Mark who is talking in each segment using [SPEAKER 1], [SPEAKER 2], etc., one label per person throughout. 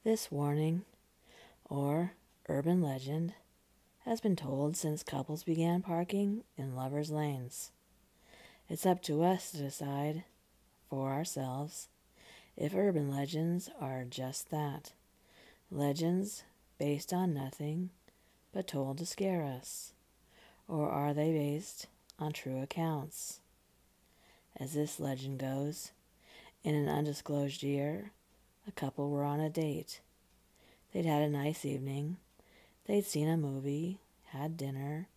[SPEAKER 1] This warning, or urban legend, has been told since couples began parking in lovers' lanes. It's up to us to decide, for ourselves, if urban legends are just that, legends based on nothing but told to scare us, or are they based on true accounts? As this legend goes, in an undisclosed year, a couple were on a date. They'd had a nice evening. They'd seen a movie, had dinner,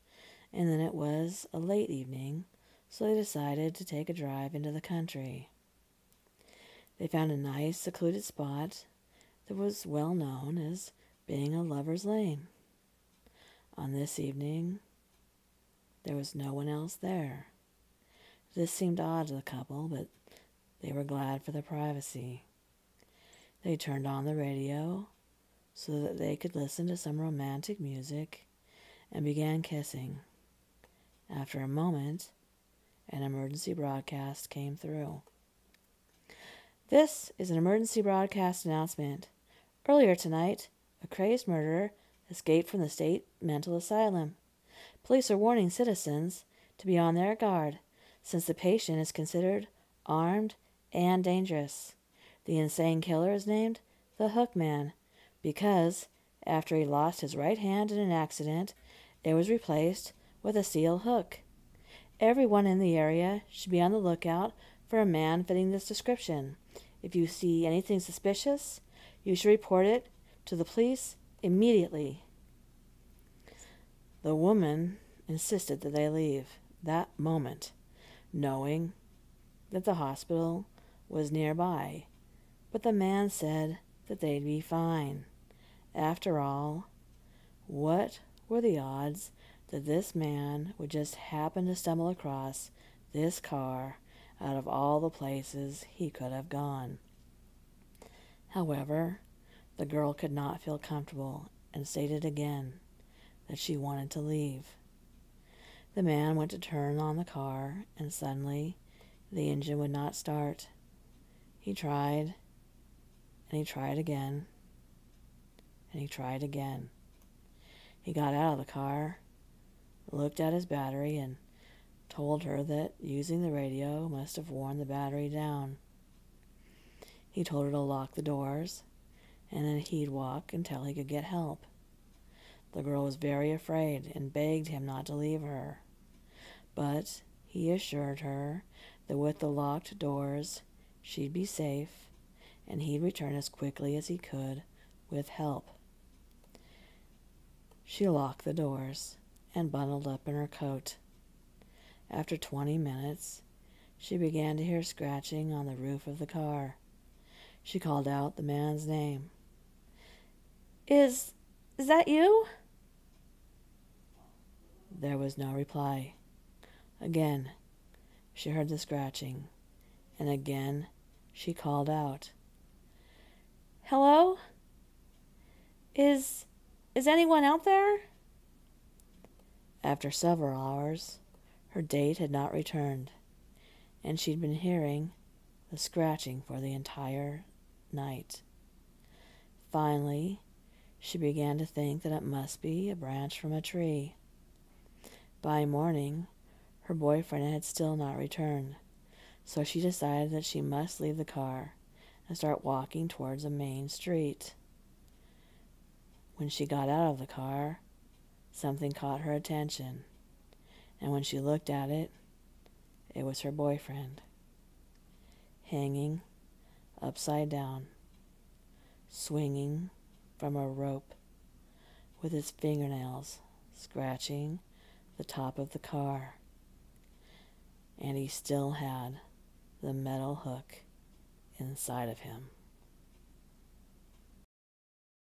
[SPEAKER 1] and then it was a late evening, so they decided to take a drive into the country. They found a nice, secluded spot that was well known as being a lover's lane. On this evening, there was no one else there. This seemed odd to the couple, but they were glad for their privacy. They turned on the radio so that they could listen to some romantic music and began kissing. After a moment, an emergency broadcast came through. This is an emergency broadcast announcement. Earlier tonight, a crazed murderer escaped from the state mental asylum. Police are warning citizens to be on their guard, since the patient is considered armed and dangerous. The insane killer is named the Hook Man because, after he lost his right hand in an accident, it was replaced with a steel hook. Everyone in the area should be on the lookout for a man fitting this description. If you see anything suspicious, you should report it to the police immediately. The woman insisted that they leave that moment, knowing that the hospital was nearby, but the man said that they'd be fine. After all, what were the odds that this man would just happen to stumble across this car out of all the places he could have gone? However, the girl could not feel comfortable and stated again that she wanted to leave. The man went to turn on the car, and suddenly the engine would not start. He tried, and he tried again, and he tried again. He got out of the car, looked at his battery, and told her that using the radio must have worn the battery down. He told her to lock the doors, and then he'd walk until he could get help. The girl was very afraid and begged him not to leave her, but he assured her that with the locked doors she'd be safe, and he'd return as quickly as he could with help. She locked the doors and bundled up in her coat. After 20 minutes, she began to hear scratching on the roof of the car. She called out the man's name. Is that you?" There was no reply. Again, she heard the scratching, and again she called out, "Hello? Is anyone out there?" After several hours, her date had not returned, and she'd been hearing the scratching for the entire night. Finally, she began to think that it must be a branch from a tree. By morning, her boyfriend had still not returned, so she decided that she must leave the car and start walking towards a main street. When she got out of the car, something caught her attention, and when she looked at it, it was her boyfriend, hanging upside down, swinging from a rope, with his fingernails scratching the top of the car, and he still had the metal hook inside of him.